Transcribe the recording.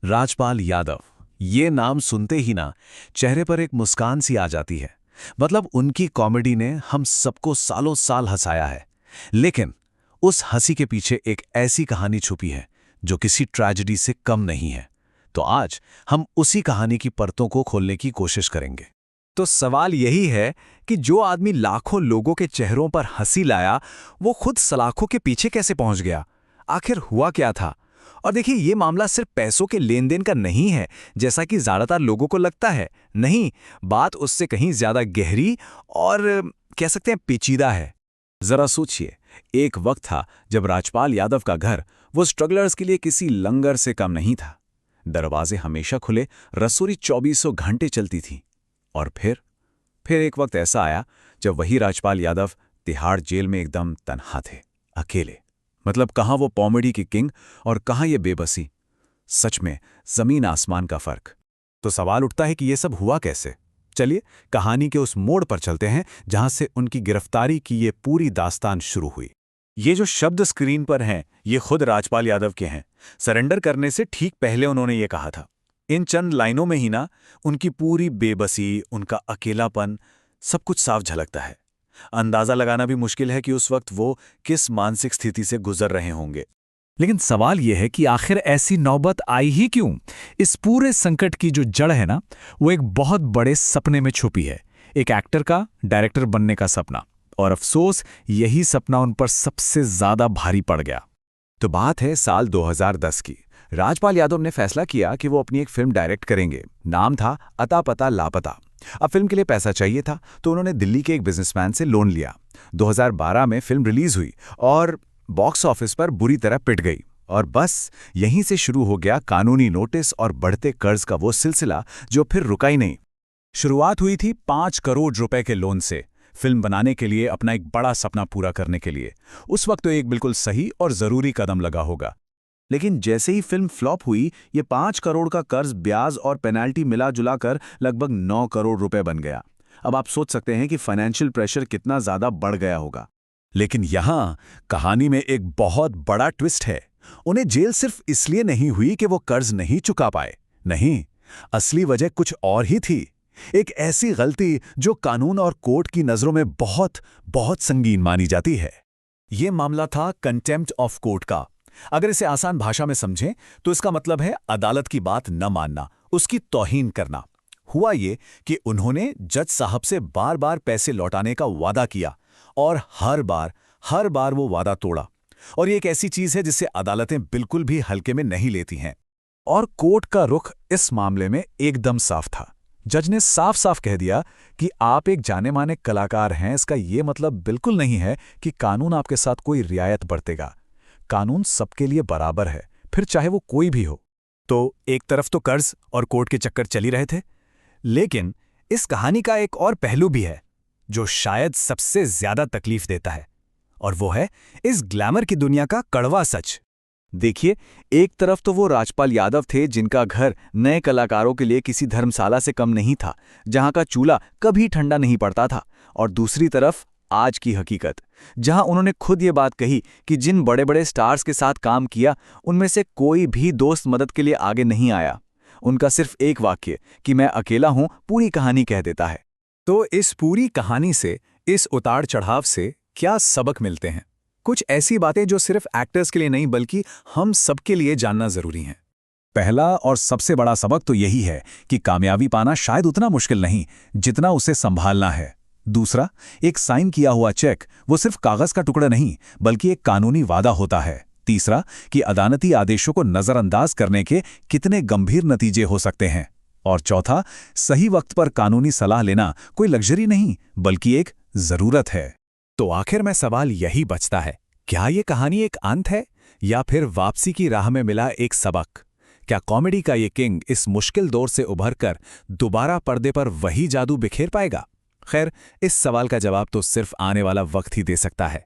राजपाल यादव, ये नाम सुनते ही ना चेहरे पर एक मुस्कान सी आ जाती है। मतलब उनकी कॉमेडी ने हम सबको सालों साल हंसाया है। लेकिन उस हंसी के पीछे एक ऐसी कहानी छुपी है जो किसी ट्रेजेडी से कम नहीं है। तो आज हम उसी कहानी की परतों को खोलने की कोशिश करेंगे। तो सवाल यही है कि जो आदमी लाखों लोगों के चेहरों पर हंसी लाया, वो खुद सलाखों के पीछे कैसे पहुंच गया? आखिर हुआ क्या था? और देखिए, ये मामला सिर्फ पैसों के लेन देन का नहीं है, जैसा कि ज्यादातर लोगों को लगता है। नहीं, बात उससे कहीं ज्यादा गहरी और कह सकते हैं पेचीदा है। जरा सोचिए, एक वक्त था जब राजपाल यादव का घर वो स्ट्रगलर्स के लिए किसी लंगर से कम नहीं था। दरवाजे हमेशा खुले, रसोई 2400 घंटे चलती थी। और फिर एक वक्त ऐसा आया जब वही राजपाल यादव तिहाड़ जेल में एकदम तन्हा थे, अकेले। मतलब कहाँ वो कॉमेडी की किंग और कहाँ ये बेबसी। सच में जमीन आसमान का फर्क। तो सवाल उठता है कि ये सब हुआ कैसे। चलिए कहानी के उस मोड़ पर चलते हैं जहां से उनकी गिरफ्तारी की ये पूरी दास्तान शुरू हुई। ये जो शब्द स्क्रीन पर हैं, ये खुद राजपाल यादव के हैं। सरेंडर करने से ठीक पहले उन्होंने ये कहा था। इन चंद लाइनों में ही ना उनकी पूरी बेबसी, उनका अकेलापन, सब कुछ साफ झलकता है। अंदाजा लगाना भी मुश्किल है कि उस वक्त वो किस मानसिक स्थिति से गुजर रहे होंगे। लेकिन सवाल यह है कि आखिर ऐसी नौबत आई ही क्यों? इस पूरे संकट की जो जड़ है ना, वो एक बहुत बड़े सपने में छुपी है। एक एक्टर का डायरेक्टर बनने का सपना। और अफसोस, यही सपना उन पर सबसे ज्यादा भारी पड़ गया। तो बात है साल 2010 की। राजपाल यादव ने फैसला किया कि वो अपनी एक फिल्म डायरेक्ट करेंगे। नाम था अता पता लापता। अब फिल्म के लिए पैसा चाहिए था, तो उन्होंने दिल्ली के एक बिजनेसमैन से लोन लिया। 2012 में फिल्म रिलीज हुई और बॉक्स ऑफिस पर बुरी तरह पिट गई। और बस यहीं से शुरू हो गया कानूनी नोटिस और बढ़ते कर्ज का वो सिलसिला जो फिर रुका ही नहीं। शुरुआत हुई थी 5 करोड़ रुपए के लोन से, फिल्म बनाने के लिए, अपना एक बड़ा सपना पूरा करने के लिए। उस वक्त तो एक बिल्कुल सही और जरूरी कदम लगा होगा। लेकिन जैसे ही फिल्म फ्लॉप हुई, ये 5 करोड़ का कर्ज, ब्याज और पेनाल्टी मिला जुलाकर लगभग 9 करोड़ रुपए बन गया। अब आप सोच सकते हैं कि फाइनेंशियल प्रेशर कितना ज्यादा बढ़ गया होगा। लेकिन यहां कहानी में एक बहुत बड़ा ट्विस्ट है। उन्हें जेल सिर्फ इसलिए नहीं हुई कि वो कर्ज नहीं चुका पाए। नहीं, असली वजह कुछ और ही थी। एक ऐसी गलती जो कानून और कोर्ट की नजरों में बहुत बहुत संगीन मानी जाती है। यह मामला था कंटेम्प्ट ऑफ कोर्ट का। अगर इसे आसान भाषा में समझें तो इसका मतलब है अदालत की बात न मानना, उसकी तौहीन करना। हुआ ये कि उन्होंने जज साहब से बार बार पैसे लौटाने का वादा किया और हर बार वो वादा तोड़ा। और ये एक ऐसी चीज है जिसे अदालतें बिल्कुल भी हल्के में नहीं लेती हैं। और कोर्ट का रुख इस मामले में एकदम साफ था। जज ने साफ साफ कह दिया कि आप एक जाने माने कलाकार हैं, इसका ये मतलब बिल्कुल नहीं है कि कानून आपके साथ कोई रियायत बरतेगा। कानून सबके लिए बराबर है, फिर चाहे वो कोई भी हो। तो एक तरफ तो कर्ज और कोर्ट के चक्कर चल ही रहे थे, लेकिन इस कहानी का एक और पहलू भी है जो शायद सबसे ज्यादा तकलीफ देता है, और वो है इस ग्लैमर की दुनिया का कड़वा सच। देखिए, एक तरफ तो वो राजपाल यादव थे जिनका घर नए कलाकारों के लिए किसी धर्मशाला से कम नहीं था, जहां का चूल्हा कभी ठंडा नहीं पड़ता था। और दूसरी तरफ आज की हकीकत, जहां उन्होंने खुद ये बात कही कि जिन बड़े बड़े स्टार्स के साथ काम किया, उनमें से कोई भी दोस्त मदद के लिए आगे नहीं आया। उनका सिर्फ एक वाक्य कि मैं अकेला हूं, पूरी कहानी कह देता है। तो इस पूरी कहानी से, इस उतार चढ़ाव से क्या सबक मिलते हैं? कुछ ऐसी बातें जो सिर्फ एक्टर्स के लिए नहीं बल्कि हम सबके लिए जानना जरूरी हैं। पहला और सबसे बड़ा सबक तो यही है कि कामयाबी पाना शायद उतना मुश्किल नहीं जितना उसे संभालना है। दूसरा, एक साइन किया हुआ चेक वो सिर्फ कागज का टुकड़ा नहीं बल्कि एक कानूनी वादा होता है। तीसरा, कि अदालती आदेशों को नजरअंदाज करने के कितने गंभीर नतीजे हो सकते हैं। और चौथा, सही वक्त पर कानूनी सलाह लेना कोई लग्जरी नहीं बल्कि एक जरूरत है। तो आखिर में सवाल यही बचता है, क्या ये कहानी एक अंत है या फिर वापसी की राह में मिला एक सबक? क्या कॉमेडी का ये किंग इस मुश्किल दौर से उभरकर दोबारा पर्दे पर वही जादू बिखेर पाएगा? खैर, इस सवाल का जवाब तो सिर्फ आने वाला वक्त ही दे सकता है।